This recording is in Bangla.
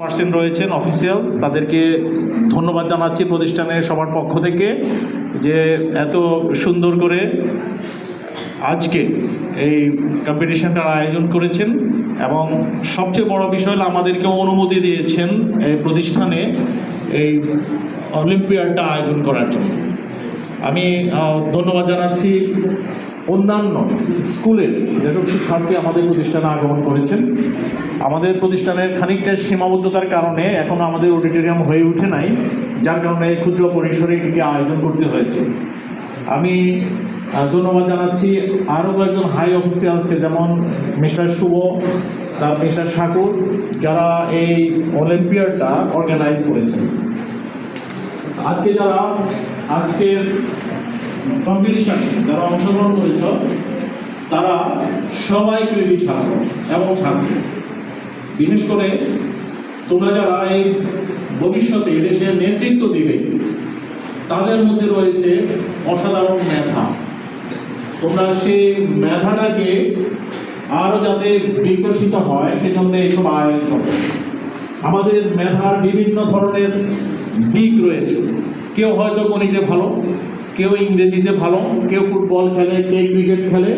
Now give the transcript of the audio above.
পার্সন রয়েছেন অফিসিয়ালস, তাদেরকে ধন্যবাদ জানাচ্ছি প্রতিষ্ঠানের সবার পক্ষ থেকে যে এত সুন্দর করে আজকে এই কম্পিটিশনটার আয়োজন করেছেন এবং সবচেয়ে বড় বিষয় হলো আমাদেরকে অনুমতি দিয়েছেন এই প্রতিষ্ঠানে এই অলিম্পিয়াডটা আয়োজন করার জন্য। আমি ধন্যবাদ জানাচ্ছি অন্যান্য স্কুলের যেসব শিক্ষার্থী আমাদের প্রতিষ্ঠানে আগমন করেছেন। আমাদের প্রতিষ্ঠানের খানিকটা সীমাবদ্ধতার কারণে এখনও আমাদের অডিটোরিয়াম হয়ে ওঠে নাই, যার কারণে ক্ষুদ্র পরিসরে এটি আয়োজন করতে হয়েছে। আমি ধন্যবাদ জানাচ্ছি আরও কয়েকজন হাই অফিসিয়ালসকে, যেমন মিস্টার শুভ, তার মিস্টার ঠাকুর, যারা এই অলিম্পিয়াডটা অর্গানাইজ করেছেন। আজকের কম্পিটিশনে যারা অংশগ্রহণ করেছ তারা সবাই কৃতি ছাত্র এবং ছাত্রী। বিশেষ করে তোমরা যারা এই ভবিষ্যতে দেশের নেতৃত্ব দিবে, তাদের মধ্যে রয়েছে অসাধারণ মেধা। তোমরা সেই মেধাটাকে আরও যাতে বিকশিত হয় সেজন্য এইসব আয়োজন। আমাদের মেধার বিভিন্ন ধরনের দিক রয়েছে। কেউ হয়তো গণিতে ভালো, কেউ ইংরেজিতে ভালো, কেউ ফুটবল খেলে, কেউ ক্রিকেট খেলে,